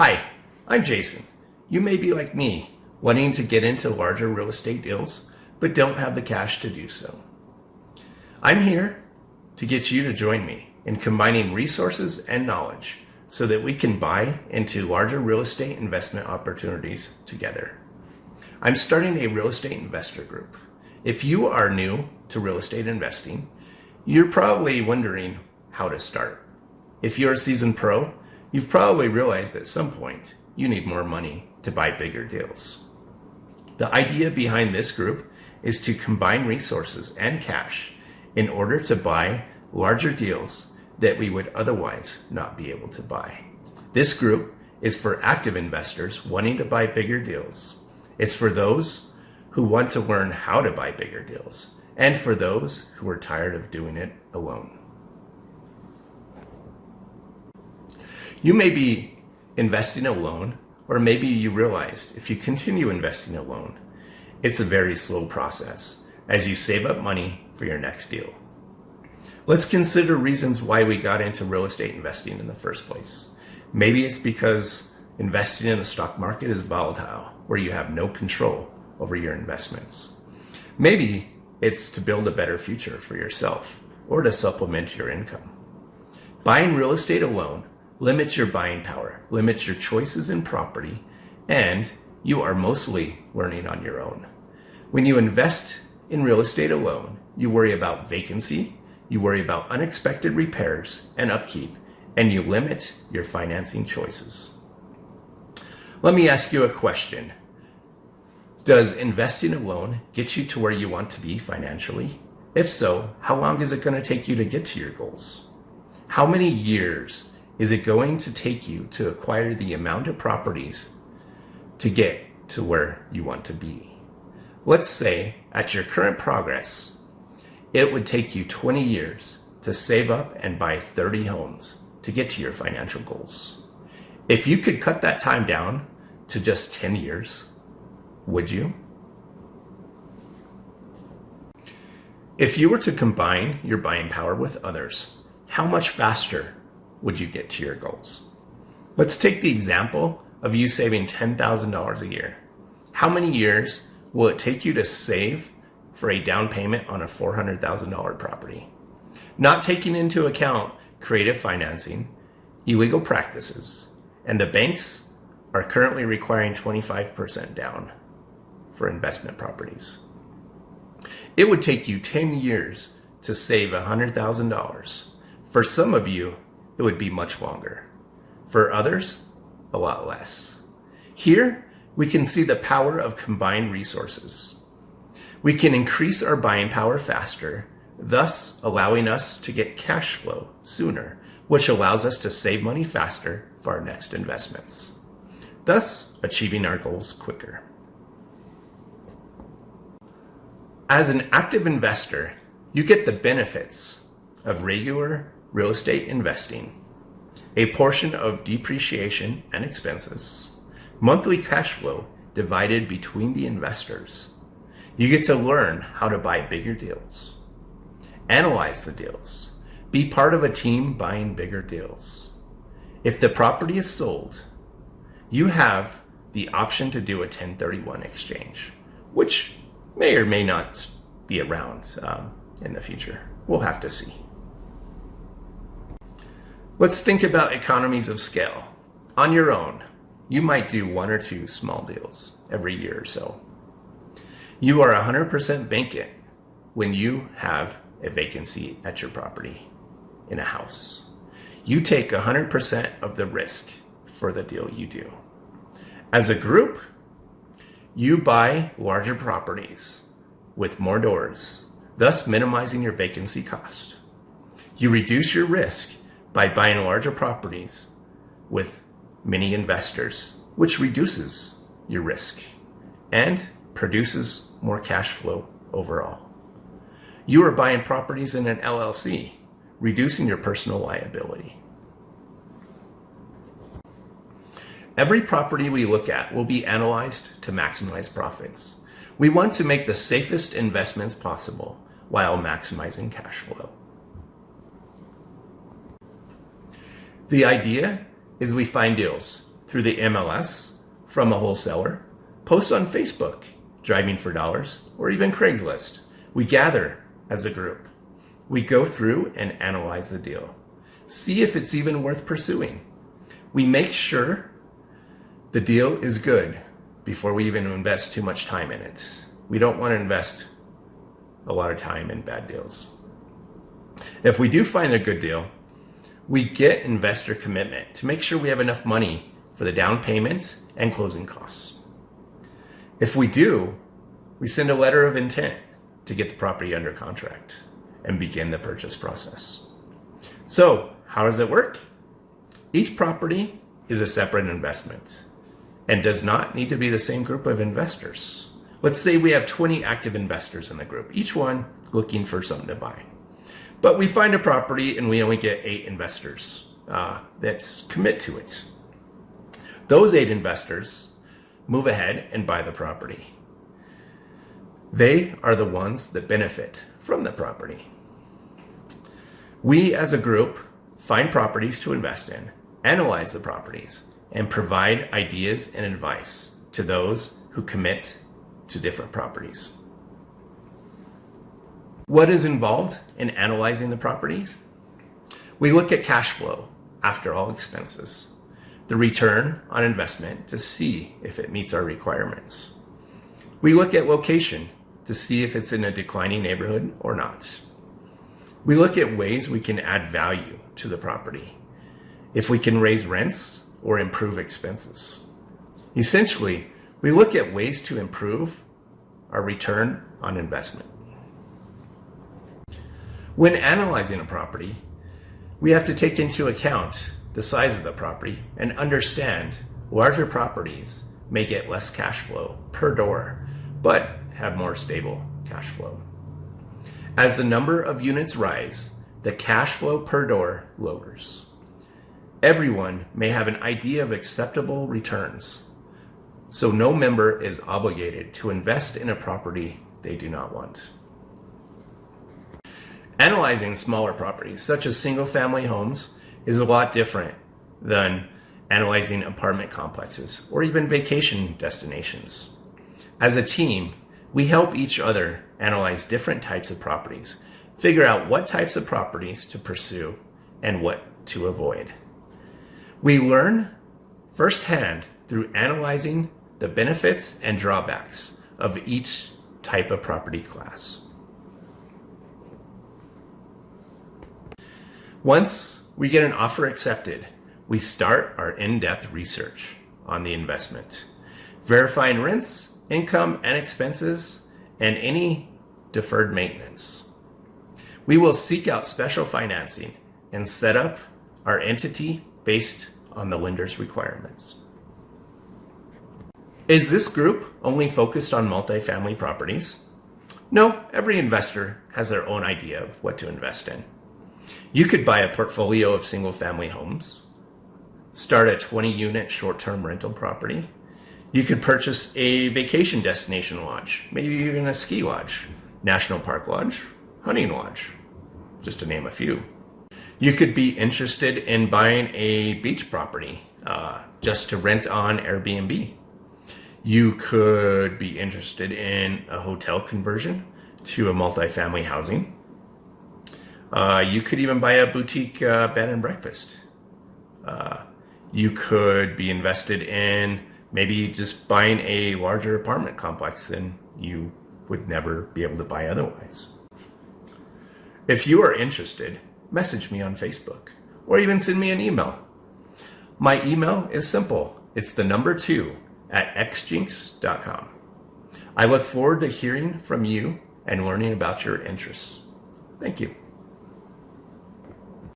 Hi, I'm Jason. You may be like me, wanting to get into larger real estate deals, but don't have the cash to do so. I'm here to get you to join me in combining resources and knowledge so that we can buy into larger real estate investment opportunities together. I'm starting a real estate investor group. If you are new to real estate investing, you're probably wondering how to start. If you're a seasoned pro, you've probably realized at some point you need more money to buy bigger deals. The idea behind this group is to combine resources and cash in order to buy larger deals that we would otherwise not be able to buy. This group is for active investors wanting to buy bigger deals. It's for those who want to learn how to buy bigger deals, and for those who are tired of doing it alone. You may be investing alone, or maybe you realized if you continue investing alone, it's a very slow process as you save up money for your next deal. Let's consider reasons why we got into real estate investing in the first place. Maybe it's because investing in the stock market is volatile, where you have no control over your investments. Maybe it's to build a better future for yourself or to supplement your income. Buying real estate alone limits your buying power, limits your choices in property, and you are mostly learning on your own. When you invest in real estate alone, you worry about vacancy, you worry about unexpected repairs and upkeep, and you limit your financing choices. Let me ask you a question. Does investing alone get you to where you want to be financially? If so, how long is it going to take you to get to your goals? How many years is it going to take you to acquire the amount of properties to get to where you want to be? Let's say at your current progress, it would take you 20 years to save up and buy 30 homes to get to your financial goals. If you could cut that time down to just 10 years, would you? If you were to combine your buying power with others, how much faster would you get to your goals? Let's take the example of you saving $10,000 a year. How many years will it take you to save for a down payment on a $400,000 property? Not taking into account creative financing, illegal practices, and the banks are currently requiring 25% down for investment properties. It would take you 10 years to save $100,000. For some of you, it would be much longer. For others, a lot less. Here, we can see the power of combined resources. We can increase our buying power faster, thus allowing us to get cash flow sooner, which allows us to save money faster for our next investments, thus achieving our goals quicker. As an active investor, you get the benefits of regular real estate investing, a portion of depreciation and expenses, monthly cash flow divided between the investors. You get to learn how to buy bigger deals, analyze the deals, be part of a team buying bigger deals. If the property is sold, you have the option to do a 1031 exchange, which may or may not be around in the future. We'll have to see. Let's think about economies of scale. On your own, you might do one or two small deals every year or so. You are 100% vacant when you have a vacancy at your property in a house. You take 100% of the risk for the deal you do. As a group, you buy larger properties with more doors, thus minimizing your vacancy cost. You reduce your risk by buying larger properties with many investors, which reduces your risk and produces more cash flow overall. You are buying properties in an LLC, reducing your personal liability. Every property we look at will be analyzed to maximize profits. We want to make the safest investments possible while maximizing cash flow. The idea is we find deals through the MLS, from a wholesaler, posts on Facebook, Driving for Dollars, or even Craigslist. We gather as a group. We go through and analyze the deal. See if it's even worth pursuing. We make sure the deal is good before we even invest too much time in it. We don't want to invest a lot of time in bad deals. If we do find a good deal, we get investor commitment to make sure we have enough money for the down payment and closing costs. If we do, we send a letter of intent to get the property under contract and begin the purchase process. So, how does it work? Each property is a separate investment and does not need to be the same group of investors. Let's say we have 20 active investors in the group, each one looking for something to buy. But we find a property and we only get 8 investors that commit to it. Those 8 investors move ahead and buy the property. They are the ones that benefit from the property. We as a group find properties to invest in, analyze the properties, and provide ideas and advice to those who commit to different properties. What is involved in analyzing the properties? We look at cash flow after all expenses, the return on investment to see if it meets our requirements. We look at location to see if it's in a declining neighborhood or not. We look at ways we can add value to the property, if we can raise rents or improve expenses. Essentially, we look at ways to improve our return on investment. When analyzing a property, we have to take into account the size of the property and understand larger properties may get less cash flow per door, but have more stable cash flow. As the number of units rise, the cash flow per door lowers. Everyone may have an idea of acceptable returns, so no member is obligated to invest in a property they do not want. Analyzing smaller properties, such as single-family homes, is a lot different than analyzing apartment complexes or even vacation destinations. As a team, we help each other analyze different types of properties, figure out what types of properties to pursue and what to avoid. We learn firsthand through analyzing the benefits and drawbacks of each type of property class. Once we get an offer accepted, we start our in-depth research on the investment, verifying rents, income and expenses, and any deferred maintenance. We will seek out special financing and set up our entity based on the lender's requirements. Is this group only focused on multifamily properties? No, every investor has their own idea of what to invest in. You could buy a portfolio of single-family homes, start a 20-unit short-term rental property. You could purchase a vacation destination lodge, maybe even a ski lodge, national park lodge, hunting lodge, just to name a few. You could be interested in buying a beach property just to rent on Airbnb. You could be interested in a hotel conversion to a multifamily housing. You could even buy a boutique bed and breakfast. You could be invested in maybe just buying a larger apartment complex than you would never be able to buy otherwise. If you are interested, message me on Facebook or even send me an email. My email is simple. It's the number 2 at xjinx.com. I look forward to hearing from you and learning about your interests. Thank you.